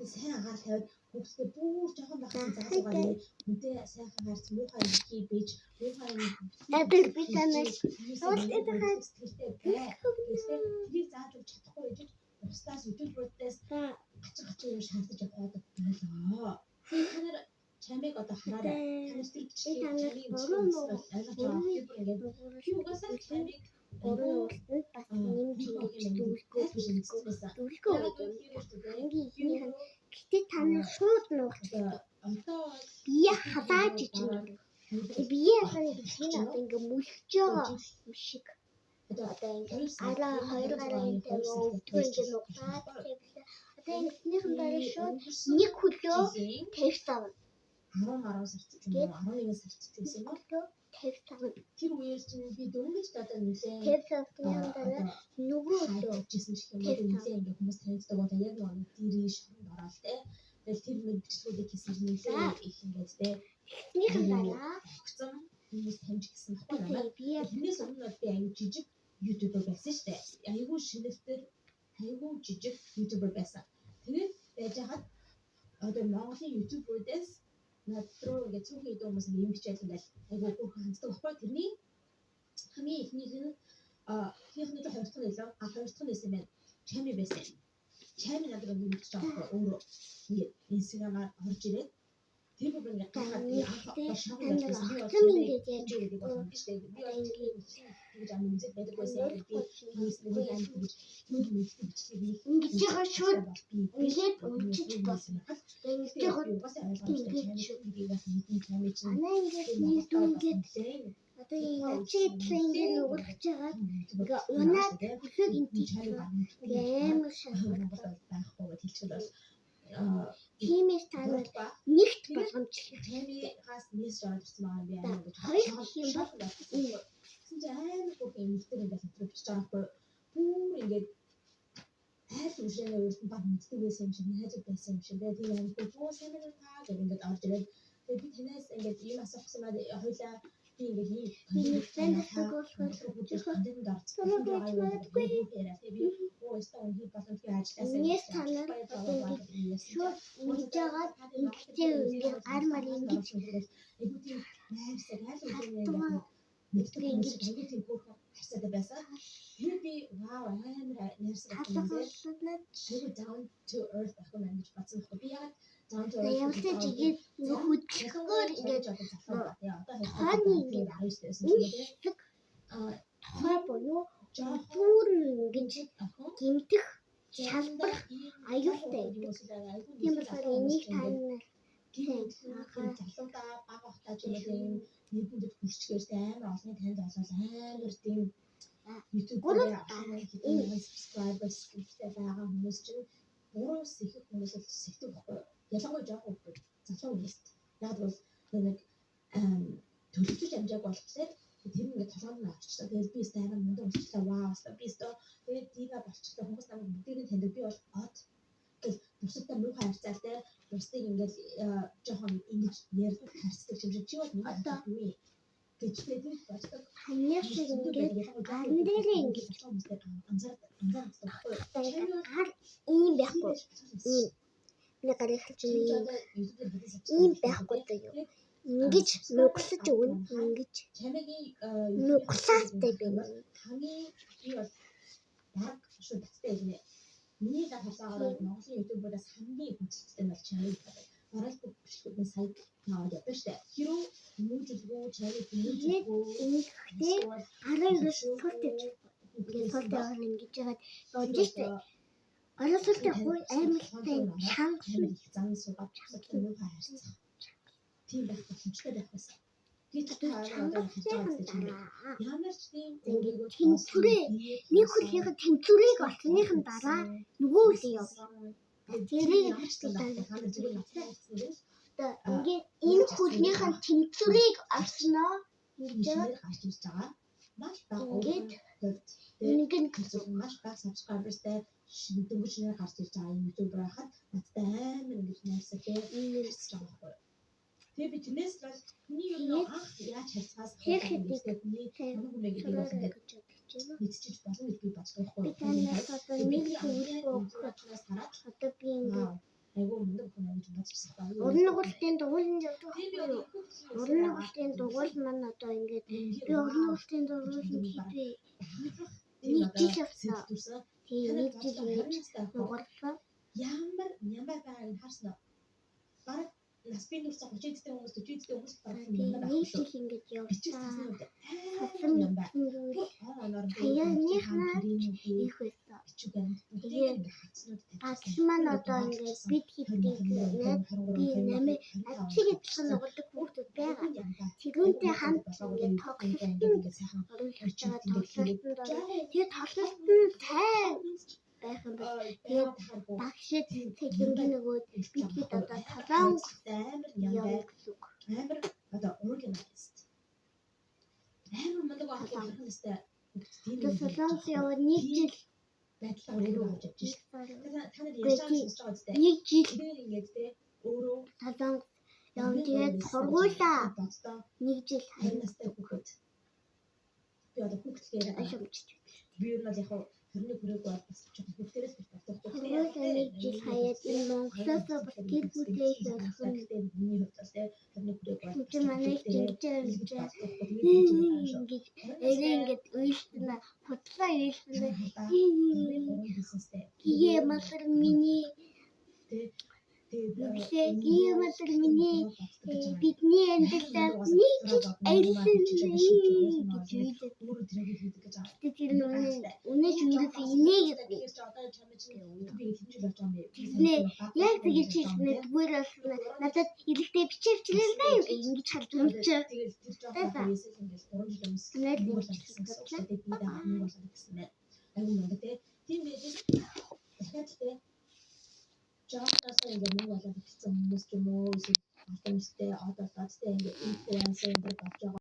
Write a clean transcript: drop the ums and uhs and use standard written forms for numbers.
сайн анхаарал тавиад хүүхдээ бүр жоохон байхад заасгаа үнтэй сайхан харц муухай ихий бийж муухай Дадал би танаас тэрийг зааж өгч чадахгүй гэж бусдаас ютуберуудаас гацгах юм шаардаж яваад байлаа. Та нар чамайг одоо хараарай. Та нар тэр бичлэгийг чамайг ойлгож байгаа ингээд би угаасаа чамайг Гурван уултанд бас нэмж ингэж дүүлгөө ингийн гэтээ та нар шууд нуугддаг. Бие халааж ичнэ. Бие халааж ичнэ одоо ингээ мөлхөж байгаа юм шиг. Одоо ингээ араа хоёр гараа ингээ өвдгөө ингээ нуглаад тавьлаа. Одоо ингэснийхэн дараа шууд нэг хөлөө тавьсан. 10 сард ч юм уу 11 сард гэсэн юм уу? Тавьсан. Тэр үеэр чинь би дөнгөж одоо нэлээ тавьсан дараа нөгөө өгчсэн ч юм уу нэлээ ингээ хүмүүс таньдаг бол яг нэг дэрийн шоронд ороод те. Тэгэл тэр нэг бичлэгүүдийг хийсэн нэлээ их ингээд те. Эхнийхэн дараа өгсөн хүмүүс таньж гисэн баггүй намайг. Тэрнээс өмнө би аюу жижиг ютубер байсан шүү дээ. Аюу шинэлтэр аюу жижиг ютубер байсан. Тэгээд байж хаад одоо Монголын ютуберүүдээс надруу ингээд цөөхөн идэх хүмүүс юм хичээл ингээл айгуу хөөрхөн ханддаг баггүй. Тэрний хамгийн ихнийх нь ихнийх нь хоёр дахь нь илүү хоёр дахь нь байсан байна. Чами байсан. Чами надруу юм хийж байгаа байхгүй өөрөө ингээд инстаграмаар орж ирээд тэр бүр ингээд гахаад анх шог байсан. ингээд яаж би гэж амин үзэж байдаг байсан. Би Facebook амин гэж YouTube бичлэгийг ингэж байгаа шууд ингээд өвчж болсон. Ингэж байгаа угаасаа ойлгомжтой чамайг бидээс мэдэн чамайг чинь анаа ингээд нэг дүүнгээд одоо чи тренинг нүгэрч байгаа. Ингээ унаад өсөг интиж амар шалгал байхгүй гэж хэлчихвэл бол тиймээс та нар нэгт болгомжлох. Чамигаас мессеж орж ирсэн байгаа би амар гэж хоёр юм бол гэсэн чинь амар бүх юм ихтэй ингээд хэвчээ бичиж байгаа байхгүй. Бүр ингээд хайр үшрэнэ өөрт нь баг мэддэг байсан юм шиг найзууд байсан юм шиг. Тэгээд юм бөө сайн байна таа гэж ингээд орж ирээд тэгээд би танаас ингээд юм асуусан байна. Хоёлаа би ингээд нэг танаас төгөөлөхөөр контент орцсон байгаа юм. Тэгээд би өөрөөсөө өнхий боломжтой ажилласаа. Инээс та нар одоо ингээд шууд ингэж байгаа ингэхдээ ингээд армаар ингэж айгуу тийм найрсаг хайр нэгтгэн ингэж айгуу тийм хөөрхөн харцаатай байсан. Тэр би вау амар найрсаг халахлаад айгуу down to earth ах юм гэж бодсон байхгүй. Би яг down to ямар ч жигээ хөдөлгөөр ингэж одоо хааны ингэж 19 байсан тийм тухай буюу бүр ингэж гэмтэх шалбарах аюултай. Тийм болохоор энийг та нар залуудаа баг багтаа ч юм уу нийгэмд хүрчгээс амар олонний танд олол амар тийм YouTube-ээр энэ subscribers гэдэг байгаа хүмүүс чинь буруус их хүмүүс л сэтгэв байхгүй. Ялангуяа жоохон хүмүүс залуу хүмүүс. Яг бол нэг төлөвлөж амжааг болгосоо тэр ингээд толгойд нь авчихсан. Тэгээд би стайгаар мундаг болчихлаа. Вау, би стоо тэгээд дива болчихлаа. Хүмүүс намайг бүгдийг таньдаг. Би бол од гэл бусадтай муухай харьцaalтай бусдыг ингээд жоохон ингэж ярьдаг харьцдаг юм шиг чи бол одоо үе гэж тэгээд боддог. хамгийн шиг ингээд гарын дээрээ ингэж анзаардаг байхгүй. гар ийм байхгүй. Ийм нэг гарыг хэлж ийм байхгүй даа юу. Ингэж нүглэж өгнө. Ингэж нүглаатай байна. Таны би бол баг шууд баттай юм. Миний дахиалаагаар Монголын ютуберээс хамгийн хүчтэй нь бол чамайг гэдэг. Барал бүх бичлэгүүдээ сая наваад явдаг штэ. Хэрүү нүүжлгөө чамайг нүүжлгөө ингэхдээ гараа ингэж суултаж ингэж суултаа ингэж яагаад явж штэ. Гараа суултаа хой аймалтай шангасан зан суугаад чахсан юм хайрцаг. Тийм байх боломжтой байх байсан. Би ямар ч тийм ингээд тэнцвэрээ нэг хүлээхэд тэнцвэрийг олсныхан дараа нөгөө үлээ явсан. Тэрийг ингээд энэ хүлнийхэн тэнцвэрийг олсноо ингэж гарч ирж байгаа. Маш бага ингээд маш бага subscribersтай дөнгөж нэр гарч ирж байгаа юм ютубер байхад надтай амар ингэж найрсаг ярьж байгаа байхгүй. Тэгээ би тэрнээс бол миний юу анх яаж харьцаас мэдчихэж болно гэж би боддог байхгүй. Би танаас одоо нэг зөвлөгөө өгөх. Одоо би ингээд айгу гэж бодож ирсэн байна. Уран нугалтын дугуйланд явдаг байхгүй юу? Уран нугалтын дугуйл маань одоо ингээд би уран нугалтын дугуйланд хийдээ. Нэг жил явсан. Тийм нэг жил ингэж нугарлаа. Ямар байгааг харсан уу? Бараг нас би нүрсэн 30 эдтэй хүмүүс 40 эдтэй хүмүүс бараг Тийм юм байна. нэг жил ингэж явсан. Хасан юм байна. Хаяаныхнаа их байсан. Тэгээд гадал маань одоо ингээд бид хийдэг би нэмээ ачиг идсэн нугалдаг хүүхдүүд байгаа. Тэрүүнтэй хамт ингээд тоглолтод оруулж байгаа тоглолтод тэгээд тоглолт нь сайн байх юм байна. Тэгээд багшид техникийн нөгөө бидгээд одоо талаан амар одоо organized. Амар мундаг байх хэрэгтэй. Тэгээд солонгос яваад нэг жил Байдлаар өөрөө авч явж шээ. Та нар Үгүй, яаж сонсож байгаа үстэй? нэг жил Тэгээд ингээд те өөрөө солонгос явж тэгээд сургуулаа боддоо нэг жил харин настай хүүхэд. Би одоо хүүхдээр хаяж би ер нь бол яг тэрний бүрэг бол бас жоохон хүүхдээрээс би боддог. сургуулаа нэг жил хаяад энэ Монголоос бас гэр бүлээ их болох нь миний хувьд бол те тэрний бүрэг бол чи манай ингэж ингэж ингээд үйлснэ хутлаа үйлснэ ие масар миний ие масар миний бидний амьдралаар нэг жил айлсан гэж үйдэг. өөрөө тэрийг хийдэг гэж байгаа. Тэр үнэ жүрээс инээгээд яг тэгэж хэлснээр зүгээр бас надад хэлэхдээ бичээвчлээ юм ингэж харж өмчөө. Тэгээд тэр жоохон хийсэл ингээд 3 жил өмс. Нэг Нэг бол гэсэн суугаад бид нэг бол гэсэн мэ. Аюу мундаг те. Тийм байж дахиад те. Жаахтаас ингээд нэг болоод гэсэн хүмүүс ч юм уу эсвэл алтан үстэй одоолттой ингээд инфлюенсер болж байгаа.